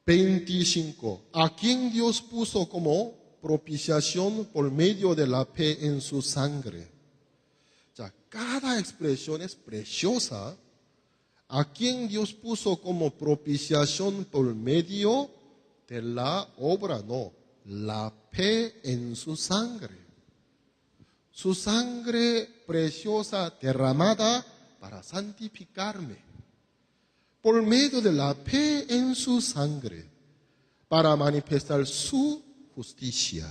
25. A quien Dios puso como propiciación por medio de la fe en su sangre. Ya, cada expresión es preciosa. A quien Dios puso como propiciación por medio de la obra, no, la fe en su sangre. Su sangre preciosa derramada para santificarme. Por medio de la fe en su sangre, para manifestar su justicia.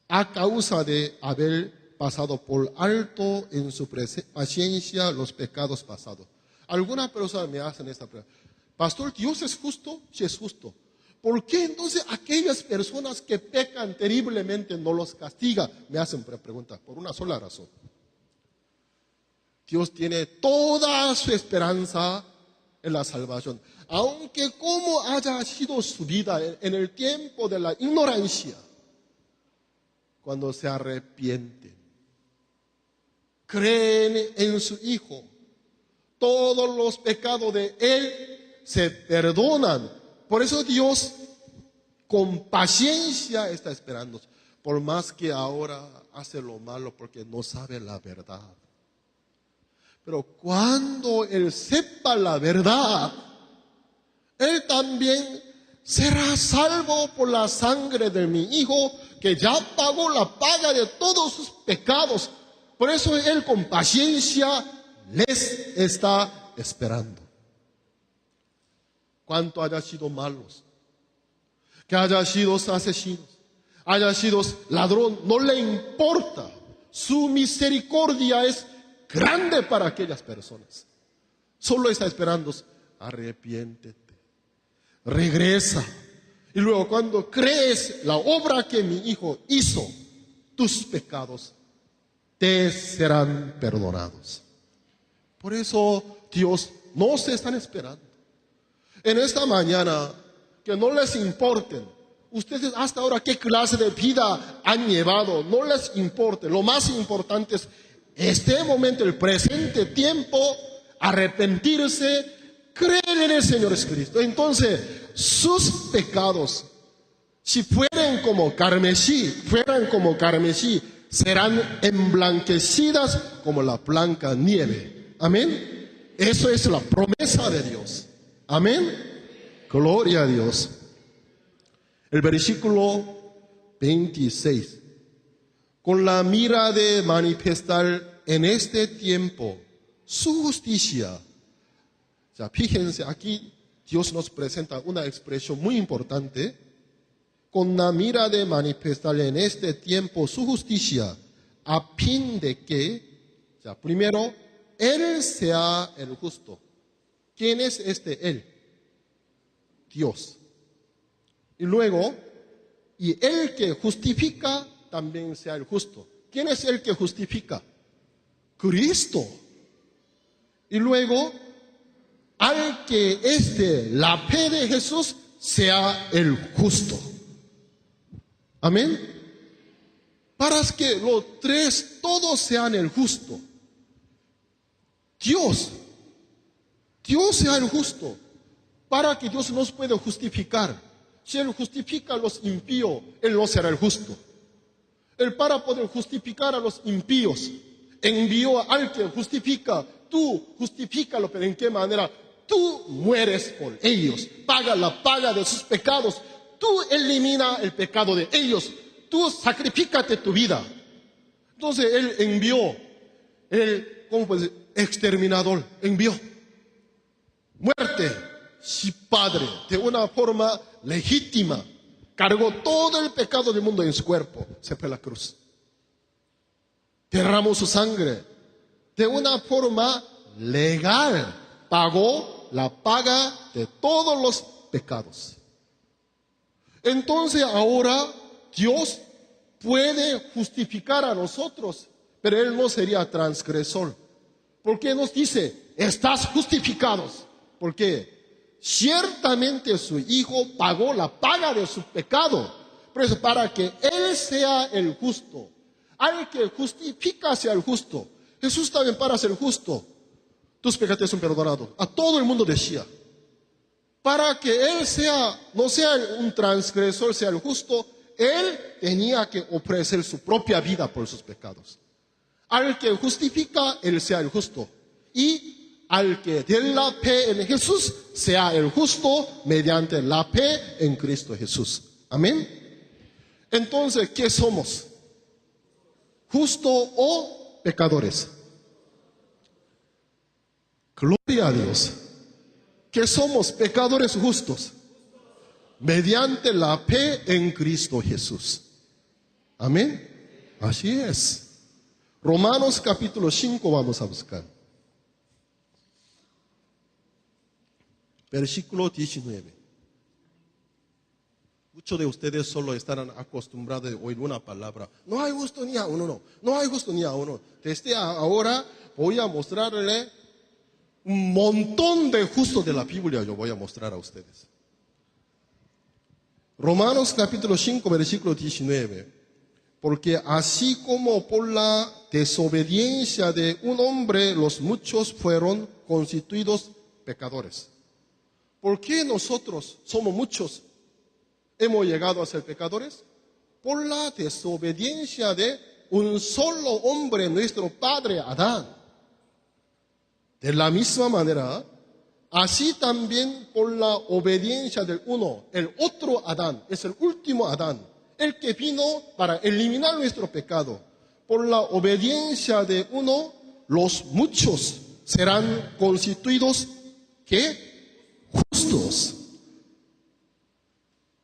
A causa de haber pasado por alto en su paciencia los pecados pasados. Algunas personas me hacen esta pregunta: Pastor, ¿Dios es justo? Sí, es justo. ¿Por qué entonces aquellas personas que pecan terriblemente no los castiga? Me hacen preguntas por una sola razón. Dios tiene toda su esperanza en la salvación. Aunque como haya sido su vida en el tiempo de la ignorancia, cuando se arrepienten, creen en su Hijo, todos los pecados de Él se perdonan. Por eso Dios con paciencia está esperando, por más que ahora hace lo malo porque no sabe la verdad. Pero cuando Él sepa la verdad, Él también será salvo por la sangre de mi Hijo, que ya pagó la paga de todos sus pecados. Por eso Él con paciencia les está esperando. Cuanto haya sido malos, que haya sido asesinos, haya sido ladrón, no le importa. Su misericordia es grande para aquellas personas. Solo está esperando: arrepiéntete, regresa. Y luego, cuando crees la obra que mi Hijo hizo, tus pecados te serán perdonados. Por eso Dios nos está esperando. En esta mañana, que no les importen ustedes hasta ahora qué clase de vida han llevado, no les importe. Lo más importante es este momento, el presente tiempo, arrepentirse, creer en el Señor Jesucristo. Entonces, sus pecados, si fueran como carmesí, serán emblanquecidas como la blanca nieve. Amén. Eso es la promesa de Dios. Amén. Gloria a Dios. El versículo 26. Con la mira de manifestar en este tiempo su justicia. O sea, fíjense, aquí Dios nos presenta una expresión muy importante. Con la mira de manifestar en este tiempo su justicia, a fin de que, o sea, primero, Él sea el justo. ¿Quién es este Él? Dios. Y luego, y el que justifica también sea el justo. ¿Quién es el que justifica? Cristo. Y luego, al que es de la fe de Jesús sea el justo. Amén. Para que los tres todos sean el justo. Dios sea el justo. Para que Dios nos pueda justificar. Si Él justifica a los impíos, Él no será el justo. Él, para poder justificar a los impíos, envió al que justifica. Tú justifícalo, pero ¿en qué manera? Tú mueres por ellos, paga la paga de sus pecados. Tú elimina el pecado de ellos. Tú sacrifícate tu vida. Entonces Él envió, ¿cómo puede ser? Exterminador, envió muerte. Sí, Padre, de una forma legítima, cargó todo el pecado del mundo en su cuerpo, se fue a la cruz. Derramó su sangre de una forma legal, pagó la paga de todos los pecados. Entonces ahora Dios puede justificar a nosotros, pero Él no sería transgresor. Porque nos dice, estás justificados. ¿Por qué? Ciertamente su Hijo pagó la paga de su pecado. Por eso, para que Él sea el justo, al que justifica sea el justo. Jesús también, para ser justo, tus pecados son perdonados. A todo el mundo decía. Para que Él no sea un transgresor, sea el justo, Él tenía que ofrecer su propia vida por sus pecados. Al que justifica, Él sea el justo. Y al que tiene la fe en Jesús, sea el justo mediante la fe en Cristo Jesús. Amén. Entonces, ¿qué somos? ¿Justo o pecadores? Gloria a Dios. Que somos pecadores justos mediante la fe en Cristo Jesús. Amén. Así es. Romanos capítulo 5 vamos a buscar. Versículo 19. Muchos de ustedes solo estarán acostumbrados a oír una palabra. No hay justo ni a uno, no. No hay justo ni a uno. Desde ahora voy a mostrarle un montón de justos de la Biblia. Yo voy a mostrar a ustedes. Romanos capítulo 5, versículo 19. Porque así como por la desobediencia de un hombre los muchos fueron constituidos pecadores. ¿Por qué nosotros somos muchos? ¿Hemos llegado a ser pecadores? Por la desobediencia de un solo hombre, nuestro padre Adán. De la misma manera, así también por la obediencia del uno, el otro Adán, es el último Adán, el que vino para eliminar nuestro pecado. Por la obediencia de uno, los muchos serán constituidos, ¿qué? Justos.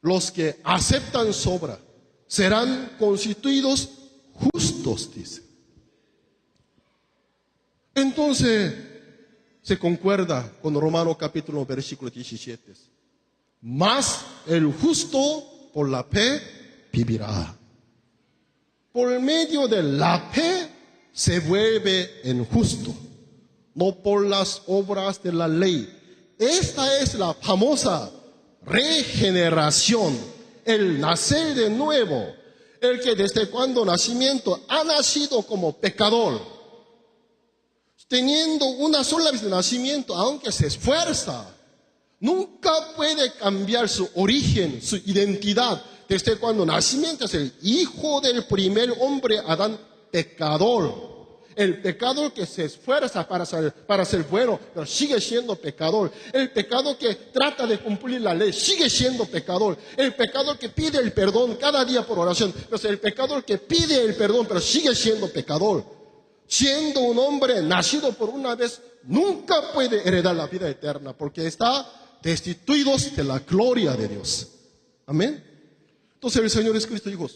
Los que aceptan su obra serán constituidos justos, dice. Entonces, se concuerda con Romanos capítulo versículo 17. Mas el justo por la fe vivirá. Por medio de la fe se vuelve en justo, no por las obras de la ley. Esta es la famosa regeneración, el nacer de nuevo, el que desde cuando nacimiento ha nacido como pecador, teniendo una sola vez de nacimiento, aunque se esfuerza, nunca puede cambiar su origen, su identidad. Desde cuando nacimiento es el hijo del primer hombre, Adán, pecador. El pecador que se esfuerza para ser bueno, pero sigue siendo pecador. El pecador que trata de cumplir la ley, sigue siendo pecador. El pecador que pide el perdón cada día por oración, pero el pecador que pide el perdón, pero sigue siendo pecador. Siendo un hombre nacido por una vez, nunca puede heredar la vida eterna, porque está destituido de la gloria de Dios. Amén. Entonces el Señor Jesucristo dijo,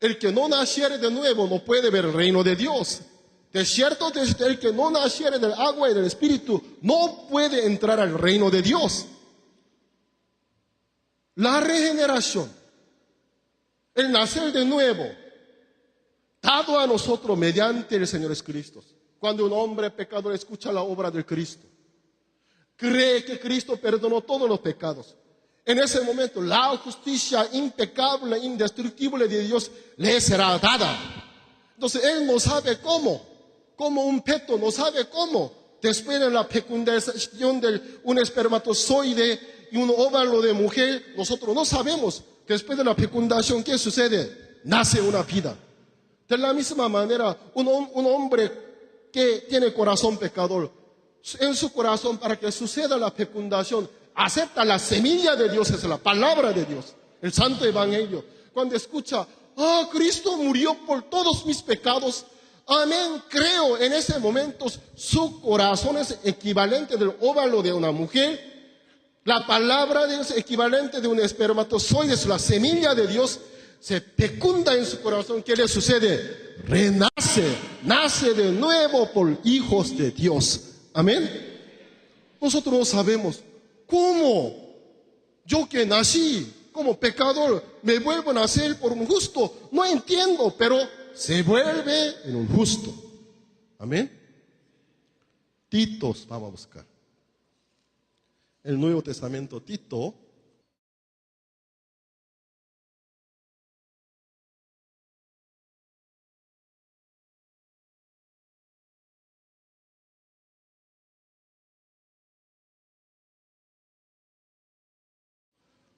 el que no naciere de nuevo no puede ver el reino de Dios. De cierto, el que no naciere del agua y del Espíritu no puede entrar al reino de Dios. La regeneración, el nacer de nuevo, dado a nosotros mediante el Señor Jesucristo. Cuando un hombre pecador escucha la obra de Cristo, cree que Cristo perdonó todos los pecados, en ese momento la justicia impecable, indestructible de Dios le será dada. Entonces él no sabe cómo, como un feto no sabe cómo, después de la fecundación de un espermatozoide y un óvulo de mujer, nosotros no sabemos, después de la fecundación, ¿qué sucede? Nace una vida. De la misma manera, un hombre que tiene corazón pecador, en su corazón, para que suceda la fecundación, acepta la semilla de Dios, es la palabra de Dios, el santo evangelio. Cuando escucha, Cristo murió por todos mis pecados, amén, creo, en ese momento su corazón es equivalente del óvulo de una mujer. La palabra de Dios es equivalente de un espermatozoide, es la semilla de Dios. Se fecunda en su corazón. ¿Qué le sucede? Renace, nace de nuevo por hijos de Dios. Amén. Nosotros no sabemos cómo yo que nací como pecador me vuelvo a nacer por un justo. No entiendo, pero se vuelve en un justo. Amén. Tito, vamos a buscar. El Nuevo Testamento, Tito.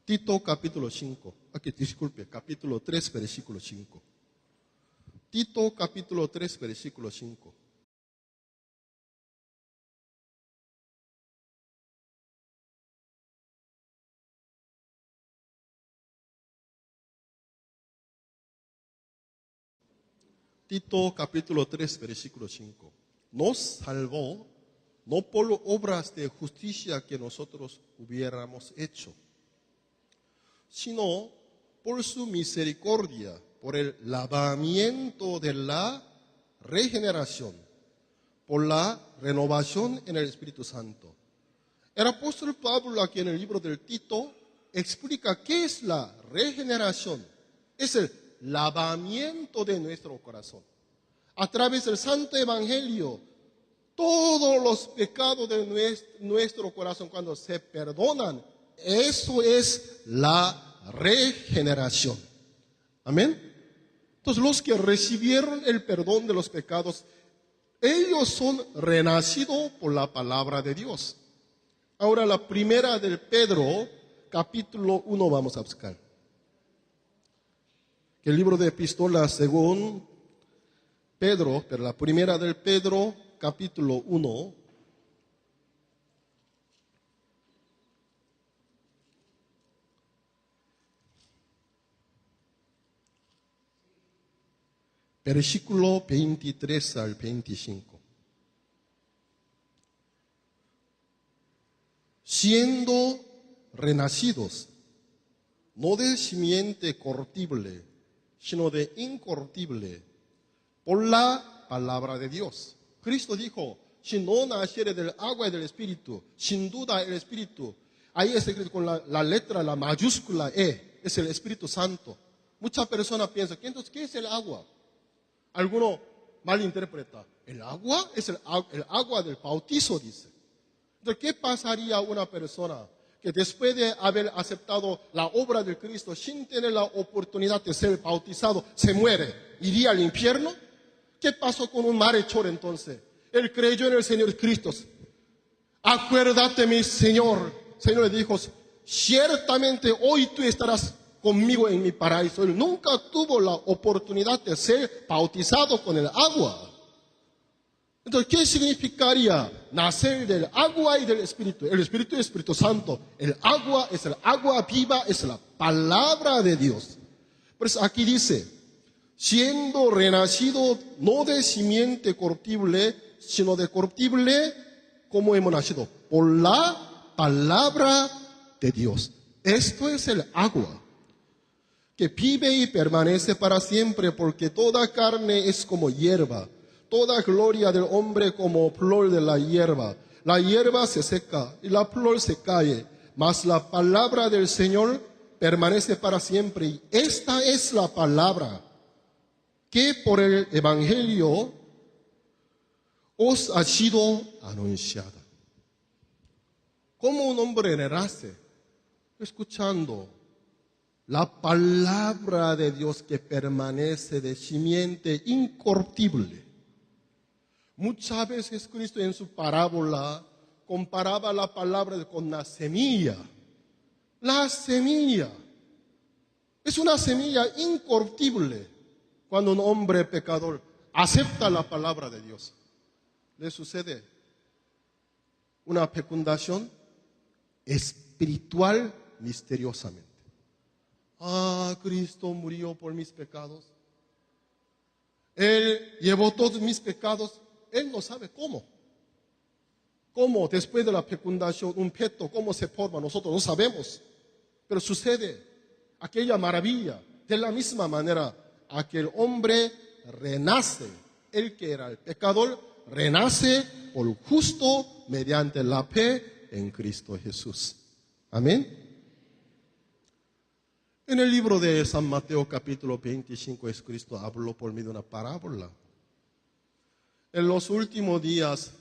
Tito capítulo 5, aquí disculpe, capítulo 3, versículo 5. Tito capítulo 3, versículo 5. Tito capítulo 3, versículo 5. Nos salvó no por obras de justicia que nosotros hubiéramos hecho, sino por su misericordia, por el lavamiento de la regeneración, por la renovación en el Espíritu Santo. El apóstol Pablo aquí en el libro del Tito explica qué es la regeneración. Es el lavamiento de nuestro corazón. A través del Santo Evangelio, todos los pecados de nuestro corazón cuando se perdonan, eso es la regeneración. Amén. Entonces los que recibieron el perdón de los pecados, ellos son renacidos por la palabra de Dios. Ahora la primera del Pedro, capítulo 1 vamos a buscar. El libro de epístolas según Pedro, pero la primera del Pedro, capítulo 1. Versículo 23 al 25. Siendo renacidos, no de simiente corruptible, sino de incorruptible, por la palabra de Dios. Cristo dijo, si no naciere del agua y del Espíritu, sin duda el Espíritu, ahí está escrito con la letra, la mayúscula E, es el Espíritu Santo. Muchas personas piensan, entonces, ¿qué es el agua? Alguno malinterpreta, el agua es el agua del bautizo, dice. Entonces, ¿qué pasaría a una persona que después de haber aceptado la obra de Cristo, sin tener la oportunidad de ser bautizado, se muere? ¿Iría al infierno? ¿Qué pasó con un malhechor entonces? Él creyó en el Señor Cristo. Acuérdate, mi Señor. El Señor le dijo, ciertamente hoy tú estarás conmigo en mi paraíso. Él nunca tuvo la oportunidad de ser bautizado con el agua. Entonces, ¿qué significaría nacer del agua y del Espíritu? El Espíritu es el Espíritu Santo. El agua es el agua viva, es la palabra de Dios. Por eso aquí dice, siendo renacido no de simiente corruptible, sino de corruptible, ¿cómo hemos nacido? Por la palabra de Dios. Esto es el agua, que vive y permanece para siempre, porque toda carne es como hierba, toda gloria del hombre como flor de la hierba. La hierba se seca y la flor se cae, mas la palabra del Señor permanece para siempre. Y esta es la palabra que por el Evangelio os ha sido anunciada. ¿Cómo un hombre renace? Escuchando la palabra de Dios que permanece de simiente incorruptible. Muchas veces Cristo en su parábola comparaba la palabra con la semilla. La semilla es una semilla incorruptible. Cuando un hombre pecador acepta la palabra de Dios, le sucede una fecundación espiritual misteriosamente. Cristo murió por mis pecados. Él llevó todos mis pecados. Él no sabe cómo. Cómo después de la fecundación un feto, cómo se forma, nosotros no sabemos. Pero sucede aquella maravilla. De la misma manera, aquel hombre renace. El que era el pecador renace por justo mediante la fe en Cristo Jesús. Amén. En el libro de San Mateo capítulo 25, Cristo habló por medio de una parábola. En los últimos días,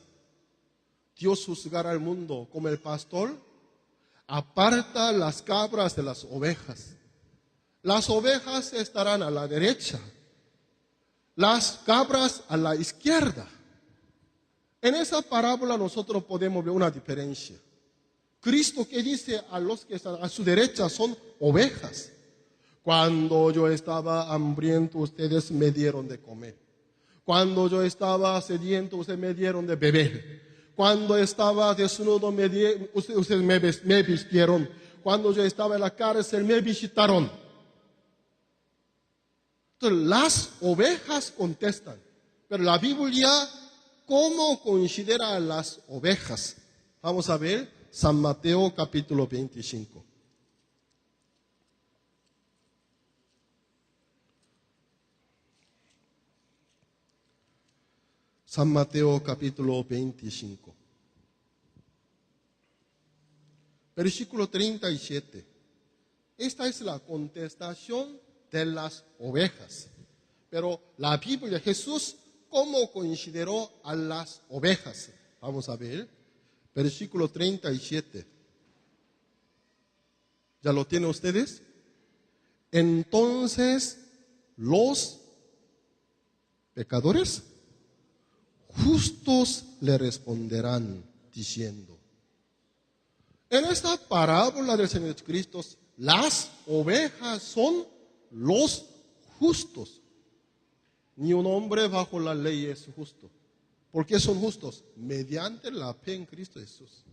Dios juzgará al mundo como el pastor aparta las cabras de las ovejas. Las ovejas estarán a la derecha, las cabras a la izquierda. En esa parábola nosotros podemos ver una diferencia. Cristo que dice a los que están a su derecha son ovejas. Cuando yo estaba hambriento, ustedes me dieron de comer. Cuando yo estaba sediento, ustedes me dieron de beber. Cuando estaba desnudo, ustedes me vistieron. Cuando yo estaba en la cárcel, me visitaron. Entonces, las ovejas contestan. Pero la Biblia, ¿cómo considera a las ovejas? Vamos a ver San Mateo capítulo 25. San Mateo capítulo 25. Versículo 37. Esta es la contestación de las ovejas. Pero la Biblia, Jesús, ¿cómo consideró a las ovejas? Vamos a ver. Versículo 37. ¿Ya lo tienen ustedes? Entonces, los pecadores justos le responderán diciendo. En esta parábola del Señor Jesucristo, las ovejas son los justos. Ni un hombre bajo la ley es justo. ¿Por qué son justos? Mediante la fe en Cristo Jesús.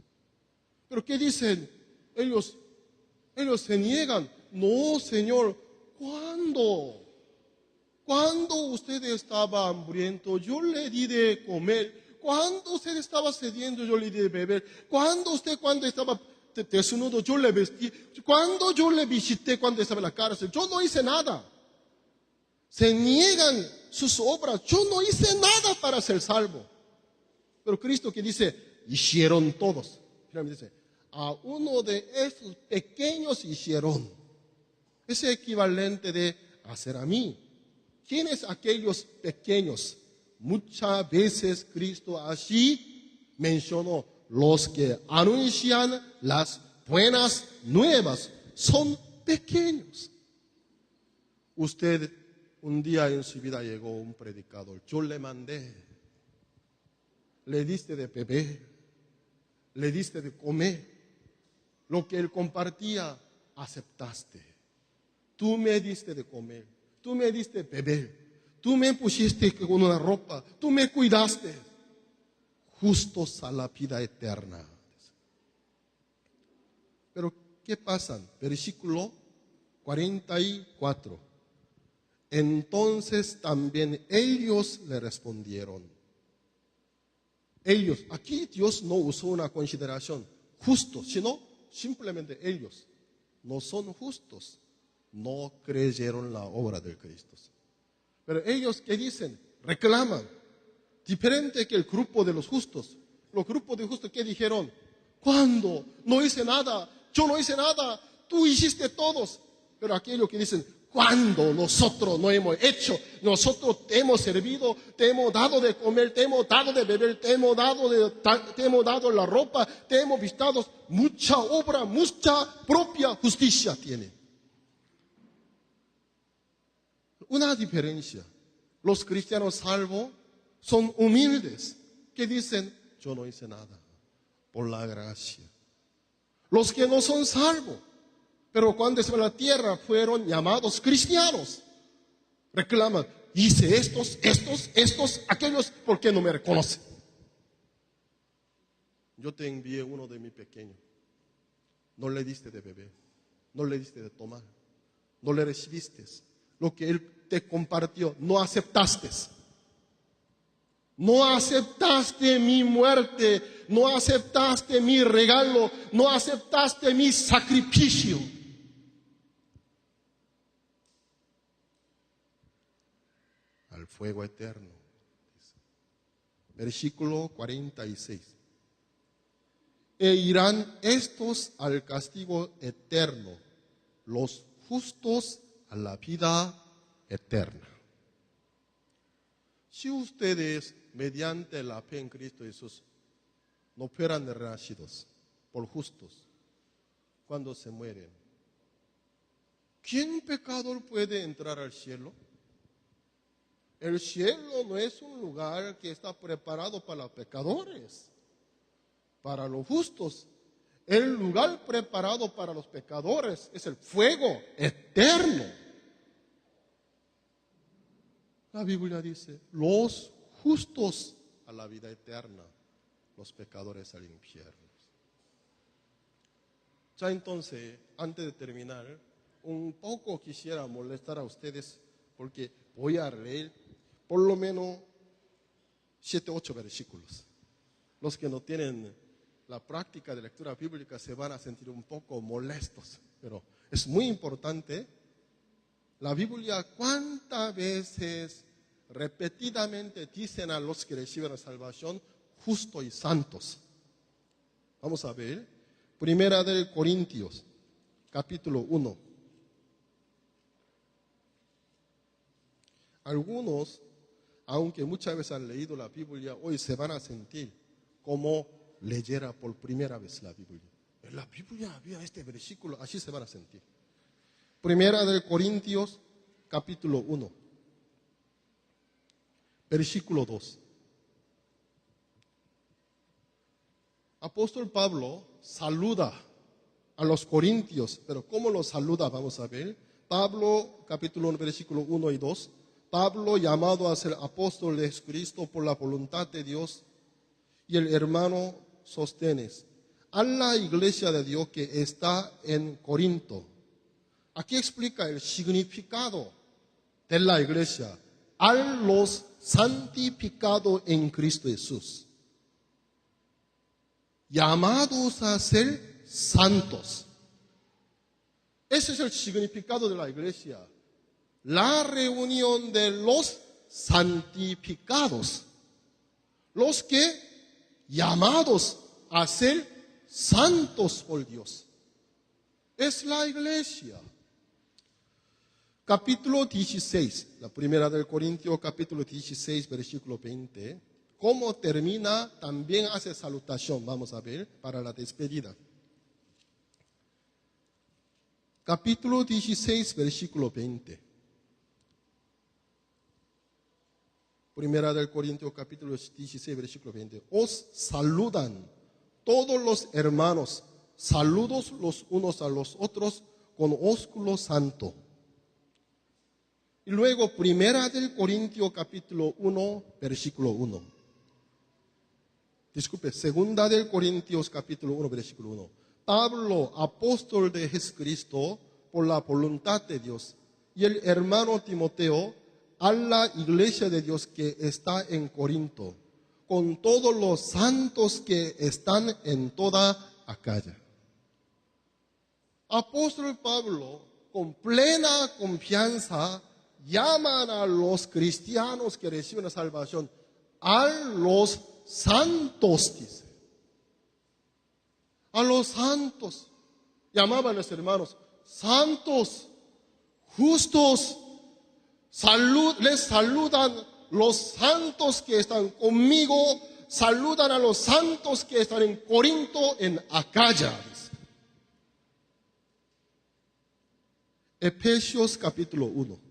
¿Pero qué dicen? Ellos se niegan. No, Señor, ¿cuándo? Cuando usted estaba hambriento, yo le di de comer. Cuando usted estaba sediento, yo le di de beber. Cuando estaba desnudo, yo le vestí. Cuando yo le visité, cuando estaba en la cárcel, yo no hice nada. Se niegan sus obras. Yo no hice nada para ser salvo. Pero Cristo que dice, hicieron todos. Finalmente dice, a uno de estos pequeños hicieron. Es equivalente de hacer a mí. ¿Quiénes aquellos pequeños? Muchas veces Cristo así mencionó, los que anuncian las buenas nuevas son pequeños. Usted, un día en su vida llegó un predicador, yo le mandé, le diste de beber, le diste de comer, lo que él compartía, aceptaste. Tú me diste de comer, tú me diste de beber, tú me pusiste con una ropa, tú me cuidaste. Justos a la vida eterna. Pero, ¿qué pasa? Versículo 44. Entonces también ellos le respondieron. Ellos, aquí Dios no usó una consideración justo, sino simplemente ellos no son justos, no creyeron la obra de Cristo. Pero ellos, ¿qué dicen? Reclaman, diferente que el grupo de los justos. Los grupos de justos, ¿qué dijeron? ¿Cuándo? No hice nada, yo no hice nada, tú hiciste todos. Pero aquellos que dicen, ¿cuándo nosotros no hemos hecho? Nosotros te hemos servido, te hemos dado de comer, te hemos dado de beber, te hemos dado la ropa, te hemos visitado. Mucha obra, mucha propia justicia tiene. Una diferencia. Los cristianos salvos son humildes, que dicen, yo no hice nada, por la gracia. Los que no son salvos, pero cuando estaban en la tierra fueron llamados cristianos, reclaman, hice estos, aquellos, ¿por qué no me reconocen? Yo te envié uno de mis pequeños, no le diste de beber, no le diste de tomar, no le recibiste, lo que él te compartió, no aceptaste. No aceptaste mi muerte, no aceptaste mi regalo, no aceptaste mi sacrificio. Al fuego eterno. Versículo 46. E irán estos al castigo eterno, los justos a la vida eterna. Si ustedes, mediante la fe en Cristo Jesús, no fueran renacidos por justos, cuando se mueren, ¿quién pecador puede entrar al cielo? El cielo no es un lugar que está preparado para los pecadores, para los justos. El lugar preparado para los pecadores es el fuego eterno. La Biblia dice, los justos a la vida eterna, los pecadores al infierno. Ya entonces, antes de terminar, un poco quisiera molestar a ustedes porque voy a leer por lo menos 7, 8 versículos. Los que no tienen la práctica de lectura bíblica se van a sentir un poco molestos, pero es muy importante. La Biblia, ¿cuántas veces repetidamente dicen a los que reciben la salvación justos y santos? Vamos a ver, Primera de Corintios, capítulo 1. Algunos, aunque muchas veces han leído la Biblia, hoy se van a sentir como leyera por primera vez la Biblia. En la Biblia había este versículo, así se van a sentir. Primera de Corintios, capítulo 1, versículo 2. Apóstol Pablo saluda a los corintios, pero ¿cómo los saluda? Vamos a ver. Pablo, capítulo 1, versículo 1 y 2. Pablo, llamado a ser apóstol de Jesucristo por la voluntad de Dios, y el hermano Sóstenes, a la iglesia de Dios que está en Corinto. Aquí explica el significado de la iglesia, a los santificados en Cristo Jesús, llamados a ser santos. Ese es el significado de la iglesia, la reunión de los santificados, los que llamados a ser santos por Dios. Es la iglesia. Capítulo 16, la primera del Corintios, capítulo 16, versículo 20. ¿Cómo termina? También hace salutación, vamos a ver, para la despedida. Capítulo 16, versículo 20. Primera del Corintios, capítulo 16, versículo 20. Os saludan todos los hermanos, saludos los unos a los otros con ósculo santo. Y luego, primera del Corintios, capítulo 1, versículo 1. Disculpe, segunda del Corintios, capítulo 1, versículo 1. Pablo, apóstol de Jesucristo, por la voluntad de Dios, y el hermano Timoteo, a la iglesia de Dios que está en Corinto, con todos los santos que están en toda Acaya. Apóstol Pablo, con plena confianza, llaman a los cristianos que reciben la salvación, a los santos, dice. A los santos. Llamaban a los hermanos, santos, justos. Les saludan los santos que están conmigo, saludan a los santos que están en Corinto, en Acaya. Efesios capítulo 1.